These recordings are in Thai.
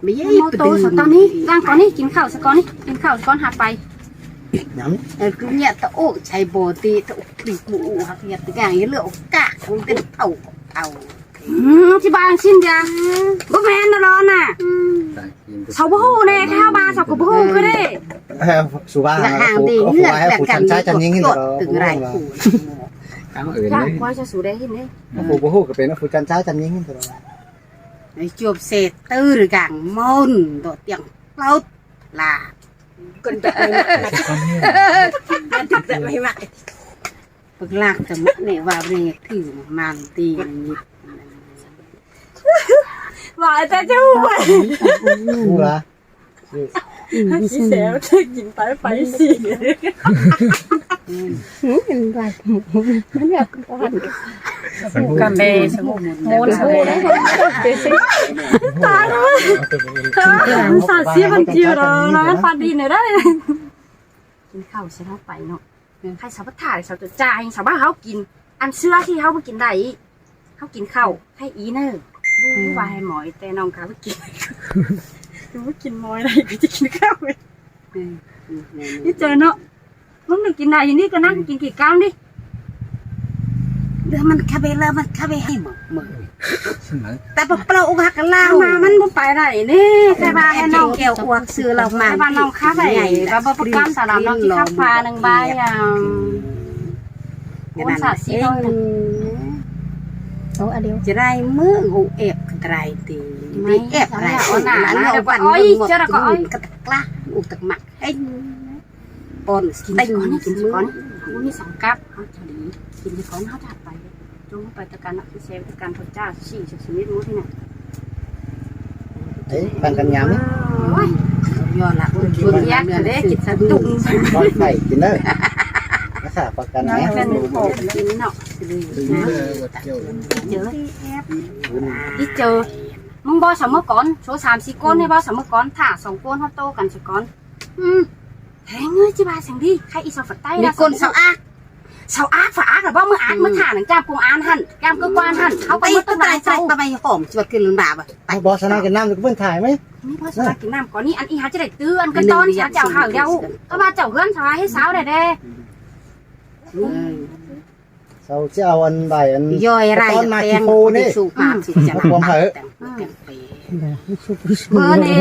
ไม่ใช่ โมโตสตอนนี้ร่างก่อนนี่กินข้าวสักก่อนนี่กินข้าวสักก่อนหาไปน้คือเนี่ยตะโอ้ใช้โบตีตะโอ้ปีกบูหักเนี่ยตะกางยี่เลือกกะมันเป็นเต่าที่บ้านสิ้นยาบ่แม่นร้อนน่ะชาวบ้านเนี่ยข้าวบ้านชาวกบ้านก็ได้สุภาพห่างดีเงื่อนแบบกันจะยิงหินตึงไรขู่คำอื่นเลยว่าจะสู้ได้หินเลยผู้บ่ฮู้ก็เป็นผู้จันจ้าจันยิงหินตลอดไอ้จวบเศษตื้อหรือกางมนโดดเตียงเล่าลาคนจะไม่มาปึกลากจะมัดเนี่ยว่าเนี่ยถือมันตีนิดว่าจะจะหูหูละพี่เสียวจะกินไปสิเป็นไรมันอยากกันเบสมุนโมนสมุนตายแล้วสาสีมันจิ๋วแล้วนะฟันดีเนี่ยได้กินข้าวใช่ไหมไปเนาะใครสาวบ้าถ่ายสาวตัวจ่ายสาวบ้าเขากินอันเสื้อที่เขาไปกินได้เขากินข้าวให้อีเนอร์รู้ว่าให้หมอยแต่น้องเขาไปกินรู้ว่ากินหมอยอะไรก็จะกินข้าวเลยนี่เจอเนาะมึงหนึ่งกินได้อย่างนี้ก็นั่งกินกี่ก้าวดิเดี๋ยวมันคาเบลมันคาเบให้หมดแต่พอเปล่าอุกหักกันล่ามามันบ่ไปไหนนี่ใครบ้านน้องแก้วอวกซื้อเรามาใครบ้านน้องค้าไปแล้วบ่ประกันสารน้องที่ข้าวปลาหนึ่งใบคนสาสีน้อยโอ้อเดียวจะได้มือหูเอฟกันไรตีเอฟอะไรคนหนาเราวันหมดกระตักละอุตกหมักให้ปนกินก่อนนี่กินก่อนนี่มี2กับเขาจะดีกินก่อนเขาถัดไปจงไปตะการนักเซฟตะการพระเจ้า40ชนิดรู้ที่ไหนเอ้ยปันกันยามนี่ยอดละชวนแยกกันได้กินสะดุ้งร้อยไข่กินได้นะคะประกันไหนเป็นผมกินเนาะเจอที่เจอมึงบอสมก่อนโซ่3-4ก้นให้บอสมก่อนถ่า2ก้นเขาโตกันสักก้อนแหงเงยจีบาสังดีใครอีสานฝัดใต้มีคนเสาอาฝาหรือว่ามืออาร์ตมือถ่าหนังจามกงอาร์หั่นจามก็กวานหั่นเขาไปต้นตายใจทำไมหอมจะกินลุนบาบอ่ะบอสนากินน้ำจะเพิ่งถ่ายไหมนี่บอสนากินน้ำก่อนนี่อันอีหาจะได้ตื้ออันกันตอนเจ้าห่าวเดียวก็มาเจ้าเพื่อนชายให้สาวได้เราจะเอาอันใบอันย่อยไรต้นมาคิโปนี่สูบมาสิจะมาความเหอะเบอร์นี่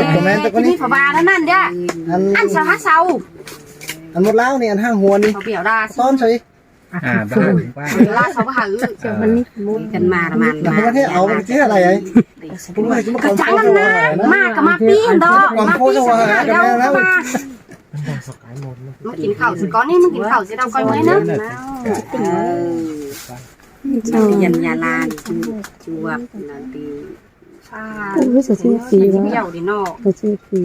ที่นี่ฝาบาแล้วนั่นเด้ออันสาวเสาอันหมดแล้วนี่อันห้างหัวนี่เบี่ยวดาต้นใช่บ้านล่าเขาหามันนี่มุนกันมาประมาณประเทศเอาประเทศอะไรไอ้กระจังมันนะมากกับมาปีนดอกมาปีนเดี๋ยวมากินข้าวสิก้อนนี่มึงกินข้าวสิเราก้อนไว้นะยันยาลานจวบนาตีรู้สึกสีว่าเหี่ยวดินอกรู้สึกสี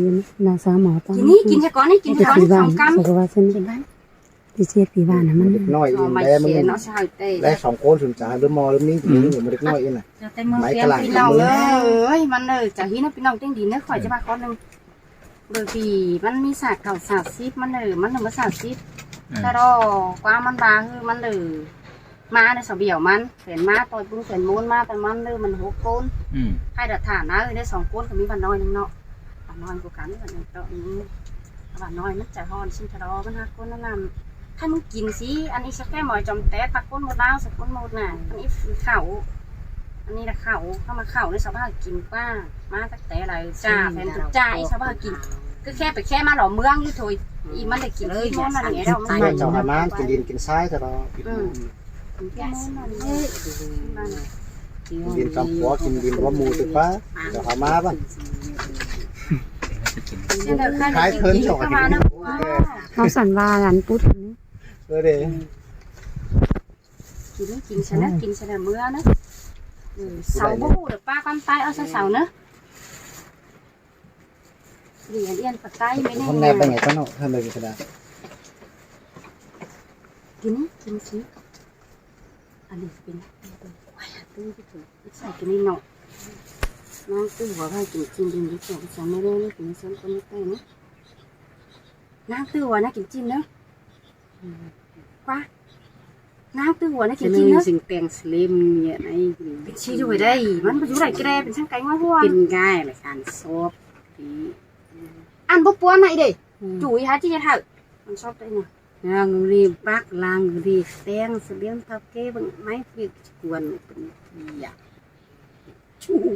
นาสาหมอตอนกินนี่กินแค่ก้อนนี่กินแค่ก้อน2 กรัมแต่ว่าเส้นที่เสียปีบ้านนะมันน้อยอินแต่มึงได้2 คนสุนจ่าเริ่มมอเริ่มนี้ถึงอยู่มันเล็กน้อยอินน่ะไม้กระหล่ำพี่น้องเลยมันเลยจากที่นั่นพี่น้องเต้นดีเนี่ยข่อยจะมาก้อนนึงเบอร์ปีมันมีสากเก่าสากซิปมันเลยมันมาสากซิปแต่รอกว่ามันบางคือมันเลยมาในสเบี่ยวมันเห็นมาตัวปุ้งเห็นม้วนมาแต่มันเลยมัน6 ก้นใครดัดฐานนะเลยได้2 ก้นก็มีวันน้อยนึงเนาะวันน้อยกูกันวันนึงตัวนี้วันน้อยมันจะฮอนชิ้นทรอมัน5 ก้นนั่นน่ะถ้ามึงกินสิอันนี้สักแค่หมอยจอมแต๊ตักก้นหมดแล้วสักก้นหมดน่ะอันนี้เข่าอันนี้ละเข่าเข้ามาเข่าในสภาพกินป้ามาตักแต่อะไรจ้าแฟนตุกจ่ายสภาพกินก็แค่ไปแค่มาหล่อเมืองนี่ถอยอีมันได้กินเลยมันอย่างเงี้ยเราไม่เจ้าหามากินดินกินทรายตลอดกินกำหัวกินดินว่ามูตึกฟ้าเจ้าหามาบ้างขายเทินเจ้าหาเขาสั่นว่าหลานปุ๊ดนี่เด้กินฉันนะกินฉันเมื่อนะเสาบูเดี๋ยวป้าความตายเอาเสาเนอะเรียนปัดใต้ไม่แน่คนแนบไปไหนก็เนาะทำเลยก็ได้กินสิอันนี้เป็นตื้อไปถึงใส่กินนี่เนาะน้ำตื้อหัวไปกินจิ้มดินดิบฉันไม่ได้เลยกินฉันคนไม่ได้นะน้ำตื้อหัวนะกินจิ้มเนอะว้าน้ำตื้อหัวนะกินจิ้มเนอะสิ่งแต่งสลิมเนี่ยไอ้เป็นชีด้วยได้มันไปอยู่ไหนก็ได้เป็นช่างไก่ง้อหัวกินง่ายเลยการซบ ăn bốc búa này đi chủ ý há chi thử con shop đây nè ngang đi bác lang đi sen sẽ biến thao kê bằng máy việc quần dạ chú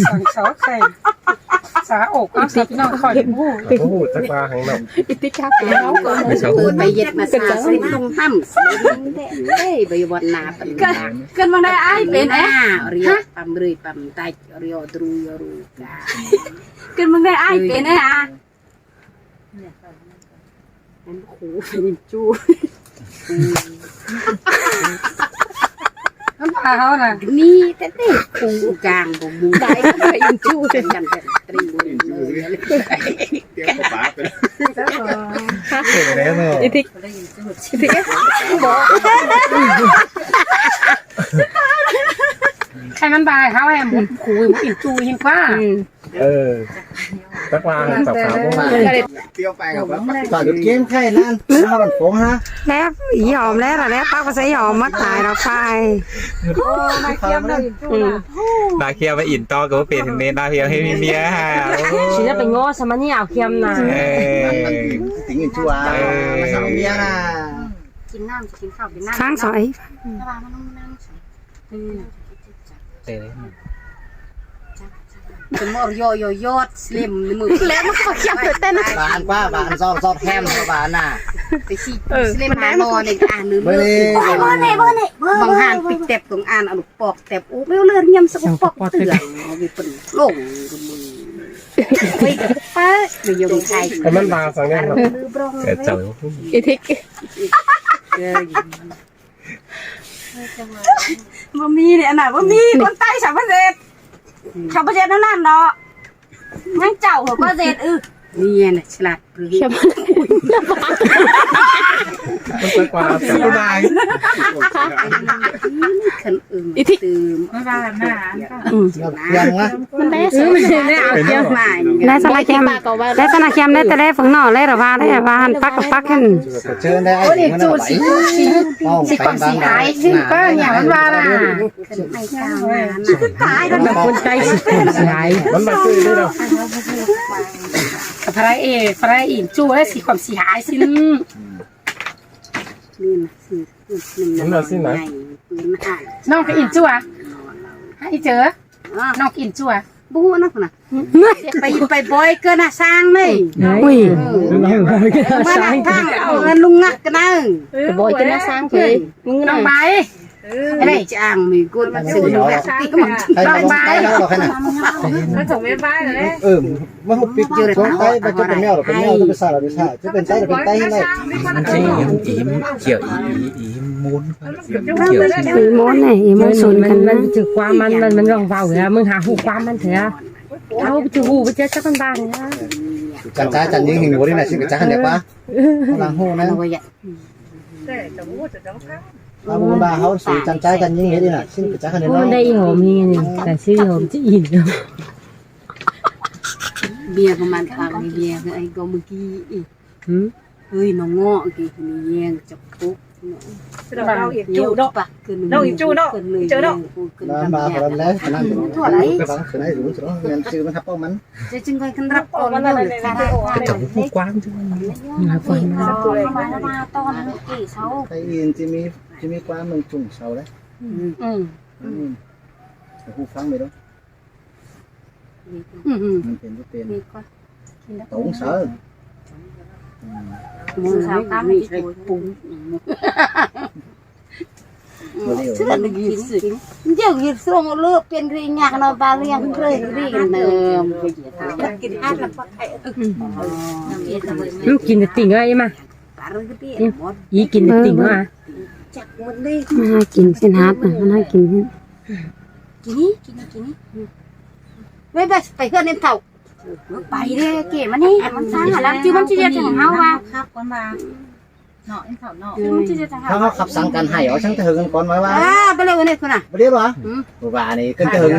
สั่งซอสไข่สาอกเอาสับน้องคอยพูด โอ้โหจักว่าหังนำ อีติกาแก้วก็ bây giờ mà xa sẽ không hâm đây bây giờ bọn nà tận cân bằng đây ai bên ấy rio pam rưỡi pam tay rio tru cả cân bằng đây ai bên ấy à em khổ phải chu น้ำปลาเขาน่ะ ni thế thế khổ càng của mù đại không phải chu trên chân chân tri người เดี๋ยวก็ป๋าไปแล้วเนาะ อีติกอีติกบอก ใครมันบายเขาแหมขู่อิ่มจูยิงกว่า จักว่าสาวๆบ่มาเตี้ยวไปกับว่าตอนเกมไข่นั่นถ้ามันฟงฮะ แล้วยอมแล้วล่ะแล้วป้าก็ใส่ยอมมาตายเราไป มาเคี่ยวเลยจูน่ะ นาเคียวไปอินต่อก็เปลี่ยนถึงเนนาเคียวให้มีเมียฮะ ฉันจะไปง้อสมัยนี้เอาเค็มนะ ถึงอีกชัวร์มาสาวเมียน่ะ chín năm chín khảo Việt Nam ข้างสอย các bạn nó năm cái mỏ yo slim mực lẽ nó không chậm được tên บ้านป้าบ้านซอดแฮมบ้านน่ะ cái gì slim hà mò này ăn nữa บ่ได้ bằng hàn pịt tẹpของอ่านเอาลูกปอกแตบโอ้ไม่เลื่อนยำสกปรกเตือนเอาไปเป็นหลงไปกับป้าไปยงไทย แต่มันบางสังเนี่ย เกิดเจ้า อีทิก bơ mi này anh nào bơ mi con tay chả bao dệt chả bao dệt nó làm đó nhanh chảo hở bao dệt นี่น่ะฉลาดหรือ มันจะกว่าสบาย ขันตื่ม ไม่บายหน้า ยังวะ มันได้ ไม่ได้เอาเยอะมา แล้วสนาเคียมแล้วสนาเคียมได้แต่ได้ฝั่งนอกได้หรอว่าได้ว่าหันปักกับปักกัน เชิญได้ไอ้มันเอาไปสิก่อนสิหายสิป้าเนี่ยมันว่าล่ะ ไม่กล้ามา ตายแล้ว คนใจสิสลาย มันมาซื้อได้หรอ พระเอกพระอิ่มจูได้สีความสีหายสิ นี่นะสิหนึ่งปืนห่าง น้องก็อิ่มจูอ่ะให้เจอน้องอิ่มจูอ่ะ บูนะคนน่ะไปบอยเกินน่ะสร้างเลย อุ้ย มาหนักทางเอาเงินลุงงักกันนะ จะบ่อยกันนะสร้างเพิ่นมึง น้องใบ ไอ้จ้างมีกูซื้อดูแบบตีมัน ใครมาใครแล้วขนาด แล้วส่งไม่บ้านเลย มันหุบปิดเจอท้องไตมันจะเป็นแมวหรือเป็นแมวจะเป็นสัตว์หรือเป็นสัตว์จะเป็นไตหรือเป็นไตให้ไหน มันใช่อิ่มเขียวอีมูนเขียว อีโมนเนี่ยอีโมนสูนกัน มั นะ นถึงความมันลองเบาเหรอมึงหาหูความมันเถอะเอาไปถึงหูไปเจอสักบางนะ จันจ้าจันยิงหิงหัวนี่นะชื่อจ้าเนี่ยปะหลังหูนะ เอาไว้อะ อาบุญบาเขาสูจันจ้าจันยิงเห็นดิน่ะชื่อจ้าเนี่ย มันได้หอมนี่ไงแต่ชื่อหอมจะอิ่ม เบียร์ประมาณปากเบียร์ไอ้ก็เมื่อกี้เฮ้ยน้องงอกี่นี่แยงจับปุ๊บ เราอิ่ม จู จู ด เนาะ ปะขึ้น น้องอีจูเนาะเจอเนาะ บ้านบาเขาแล้วนั่นถั่วไหลบางส่วนไหนรู้สึกว่าเงินซื้อมันทับป้องมัน จะจึงไปกันรับก่อนเลยค่ะ ก็จับหูกว้างจังมาฟัง มาตอนกี่เช้า ไอ้ยินจะมีความมึงจุ่มเสาเลยหูฟังไปด้วยมันเป็นรูปเป็นตรงเสา มือไม่มีใครปุ้ง ชื่อ มันกินสิเดี๋ยวยืดส่งเลือกเป็นรีงานเราบาเรียงเลยรีกันเนิมกินอาหาร กินแต่ติ่งอะไรมา ปลาเรื่องที่หมด อีกินแต่ติ่งมา จักมันเลย มันน่ากินเส้นฮาร์ดมันน่ากิน กินนี่ไม่ไปเพื่อนเล่นเต่า ไปเด้เก๋มันนี่มันสร้างหาแล้วจิ้มมันจะถึงเฮาว่ะ ครับก่อนมาเนาะอินเถาเนาะ จิ้มมันจะถึง ถ้าเขาขับสั่งกันให้เอาช่างเถิงก่อนไว้ว่า ไปเลยวันนี้คุณอ่ะ ไม่ได้หรอว่านี่กันเถิง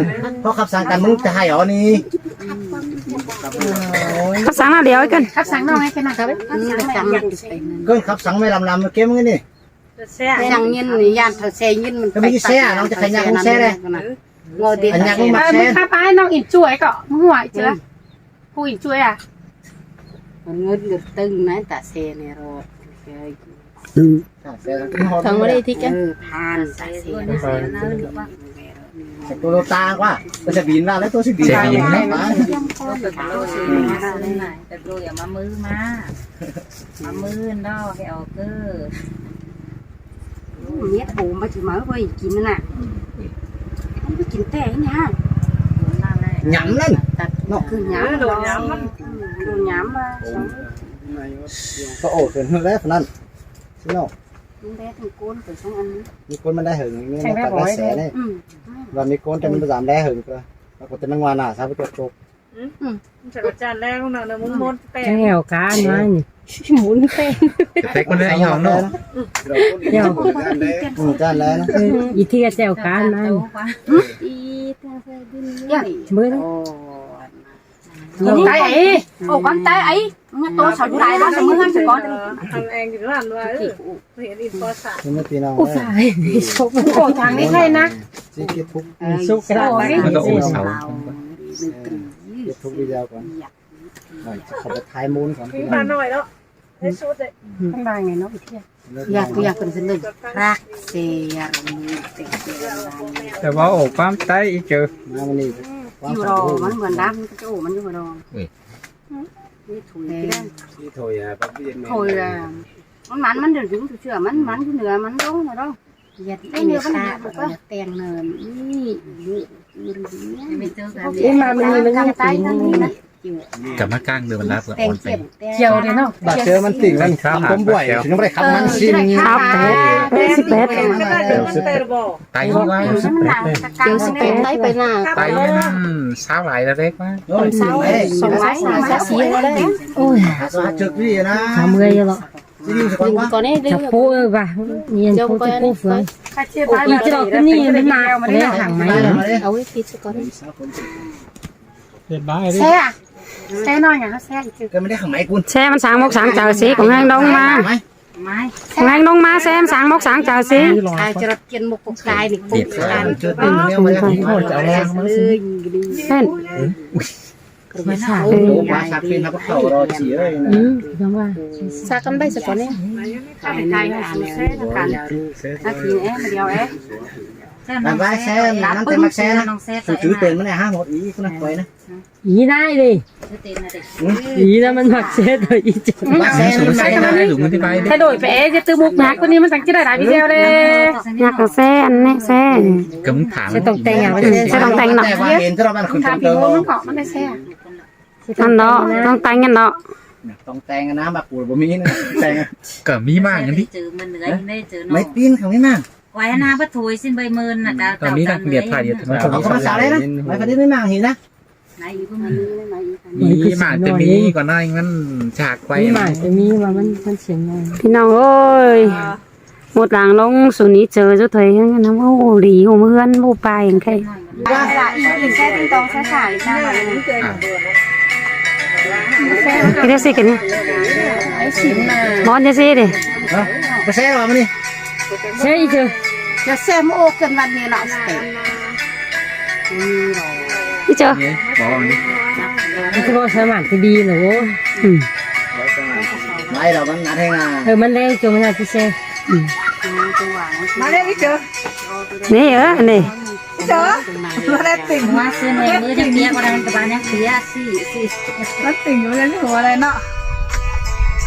เพราะขับสั่งกันมึงจะให้เอานี่ เขาสั่งเดียวกัน ครับสั่งน้องให้กันนะครับ สั่ง ก็ขับสั่งไม่ลำเก็บมึงนี่ สั่งยินยานเธอเซยินมัน ก็ไม่ใช่น้องจะขยันแซ่เลย ngồi điện Anh nhắc xe mà. มึงขับไปน้องอินช่วยก็มึงหัวเจอผู้อินช่วยอ่ะ ngồi được từng nói tạ xe này rồi thằng ở đây thích á than tạ xe tôi ta quá tôi sẽ biến ra đấy tôi sẽ biến ra Sẽ biến.แต่ดูอย่ามามือมามือดอกให้ออกเด้อ nhét ủ mà chỉ mới với kín nè không có kín tẻ nha nhắm lên nó cứ nhắm đồ nhắm mà có ổ phần hơn đấy phần ăn xin lỗi con bé thằng côn phải xong ănมีคนมันได้หึงนี่มันตัดได้แสนเลยวันมีคนจะมันสามได้หึงก็แล้วก็จะนั่งวานหน้าซะไปจบ จะกระจานแล้วนะนะมึงมดแป้ง แก้วกาน้อยนี่หมุนแป้ง เต็กมันได้ยาวเนาะ เจ้า จ้านแล้วนะ อีเทียแก้วกาน้อย mới đó tay ấy ồ con tay ấy tôi sợ lại đó sao mới ăn cho con thằng anh thì làm rồi hiện đi qua xã นี่ไม่ตีน้อง ôi phải số cổ thằng ấy hay nè ซีคิดทุก số cái đó มันก็โอ้เสา คิดทุกวิดีโอก่อนหน่อยจะขอไปทายมูลก่อน bà nói đó hết sốt đấy không đài ngày nó bị thiệtอยากเป็นสิ่งหนึ่งรักเสียงติดเสียง แต่ว่าโอ้ความใต้อีกเจอ น้ำมันนี่ อยู่รอมันเหมือนน้ำจะโอ้มันอยู่รอนี่ถุยที่ถอยมันเดือดถึงเชื่อมันอยู่เหนือมันร้องเหรอร้องไอ้เหนือมันก็แตงเนินนี่nhưng mà mình nhìn nó tayนี่นะ กับมากลางเดือนละเพื่อ แต อ่อง นไป เจ็บ chiều đấy nó บาดเจอมันติ่งมันต้มบ่อยถึงไม่ได้ขับมันซิม ครับสิบแปด ไตว่า เดี๋ยวสิเป็นได้ไปหน้า ไตสาวหลายแล้วเล็กว่า ส่งไม้สีอะไรได้ ôi จึกพี่นะ 30 rồi ที่นี่สักวัน còn đây chập phố và nhìn phố chập phố phường ý cái đó cái nhìn bên nào mà đây hàng máy rồi ấu ấy thì có đấy เป็นบ้าดิ xe à xe nói nhà nó xe chứ ก็ไม่ได้ขับไม้คุณ xeมันsáng mốc sáng chờ xíของhang đông màของhang đông mà xe sáng mốc sáng chờ xí ai cho nó kiên một cục cài thì cục cài เจอติ่งเนี่ยมันจะโคตรจะแรงมัน lên ไม่ใช่ โอ้มาสักเป็นแล้วก็เข้ารอฉี่เลย đúng rồi xa con bay sẽ có đấy cài cài xe nó cài nó thì em mà đeo em น้ำลายแซ่น้ำเต็มมักแซ่นะถือเป็นมันเนี่ย5 หมดอีกนะไว้นะ ý này đi ý là mình mặc xe rồi ý chứ มักแซ่ สูง มัน ใส่ ใส่ กัน นะ ได้หรือมันที่ไปดิ thay đổi vé cho từ mục nhạc của mìnhสั่งchỉ đại video đây nhạc là xe anh ấy xe กับมึงถาม xe tổng tay à xe tổng tay nọ แต่ว่าเห็นที่เราบ้านคุณ tham เติ thì ม mua nó cọ nó đây xe anh đóต้องtay anh đó ต้องแต่งนะแบบปูบ่มีนะแต่ง กับมีมากอย่างนี้ trừ mình nữa đây trừ nó ไม่ปีนเขาไม่มาก quay na bắt thui xin bay mơn là đào ตอนนี้นักเรียนถ่ายเดียวถึง เขาก็มาสาวเลยนะไม่พอดีไม่มากเห็นนะ này của mình มีมากจะมีก่อนหน้างั้นฉากไป มีหมายจะมีมามันเสียงไง พี่น้องเอ้ยหมดหลังลงสุนี้เจอเจ้าเถยน้ำโอ้หลีหัวเพื่อนผู้ไปอย่างใคร xe tinh tông xe xài ra mà พี่ได้สิกันเนี่ยร้อนจะสิดิ ไปแซ่หรอมันนี่ ใช่chứ cho xe mô cân văn như nọ sẽ พี่เจอ นี่บอกนี่ cái bộ xe mảng thì đi rồi bố ไม่เรามันนัดให้งาน mình lên cho mình là cái xe mà đây đi chưa นี่นี่ nó đây tỉnh hoa xưa này mới được kia còn đang tập bán nhá kia xì xì nó tỉnh nó lênหัวđây nọ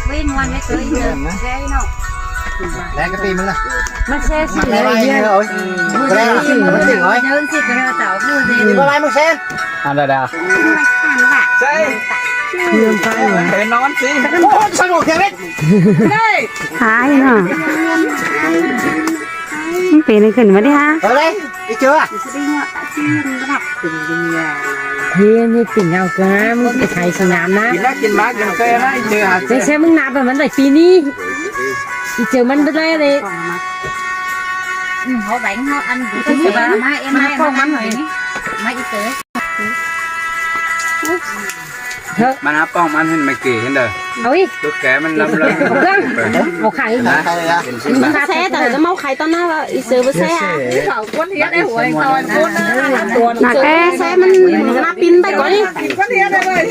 quên ngoan cái tới giờ xe nó แรงกระปีมึงนะ nó xe มัน xỉ แรง rồi เย kia อะเลยแรงมันติ่งเลย nhớ xì cái tàu mua gì นี่อะไรมึงเซ่น อันเดียว ใช่ lương phải rồi ไปนอนสิ โอ้สนุกอย่างนี้ หายเนาะมันเป็นอะไรขึ้นมาดิฮะ เฮ้ยđi chưa đi nhọ tại chi nó đọc từng đi thì như tỉnh nào cảมึงไปไทยสนามนะ กินแล้วกินมากินเซ่นะเจอหา ไม่ใช่มึงนับแบบมันแต่ปีนี้อีเจอมันเป็นไรเลย họ bánh họ ăn cái gì mà mai em mai không ăn rồi mai y tế มันหาป้องมันเห็นไม่เก๋เห็นเด้อ เอาอีก ตัวแกมันลำเลย เอาไข่ นะใครเลยอ่ะ มันแซ่แต่จะเมาไข่ตอนหน้าว่าอีซื้อไปแซ่ เขาคนเทียได้หัวตอนคนตัว หนักแกแซ่มันน่าปินไปก่อนนี่ คนเทียได้เลย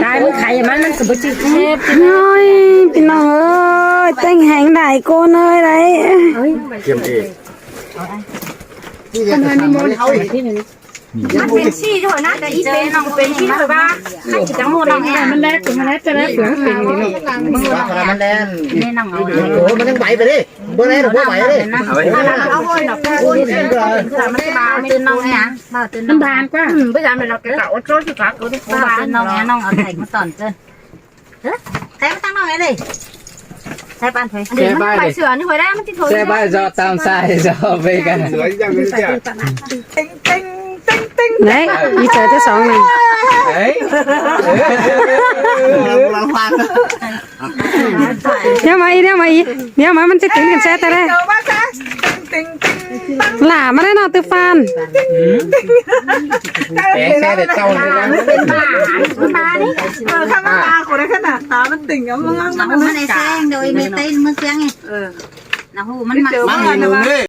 ตายมันไข่มันสมบูรณ์เชฟ น้อยพี่น้องเอ้ยแต่งแหงได้โกนเอ้ยไร เกี่ยมเองที่จะทำมันเอาอีก มันเป็นชี้ด้วยนะแต่อีเป็นน้องเป็นชี้ด้วยว่าให้กิจกรรมน้องแอ มันแรกมันแรกจะแรกเสือเป็นนี่ลูก มึงว่ามันแล่น นี่น้องเอา โอ้มันต้องไหวไปดิเบอร์ไหนหรือเบอร์ไหวดิ เอาไว้ เอาไว้หนอกโอ้ยเป็นมันมาตื่นน้องแอมาตื่นน้ มั อน ง บานกว่า ไม่จำเป็นเราเก่าโจ้สิครับกูได้ฟ้าตื่นน้องแอน้องเอาใส่มาตอนเกินเฮ้ยใส่มาตั้งน้องแอเลยใส่ปานเถอะเดี๋ยวมันไปเสือนี่หอยได้มันที่ถอย แซ่บ้าจอตามสายจอไปกันสวยจังเลยจ้ะ ไหนอีเจอที่สองนี่ เฮ้ย เราฟัง เดี๋ยวมามันจะถึงกันแซ่แต่แรกหล่ามาได้นอนตือฟาน แกแซ่แต่เต้าเลยนะ เป็นบ้าบ้าดิ ข้างตาคนได้ขนาดตามันติ่งอ่ะมึง มันไม่ได้แซงโดยไม่เต้นมือเสียงไงนะฮูมันมา มันเห็นหนูนี่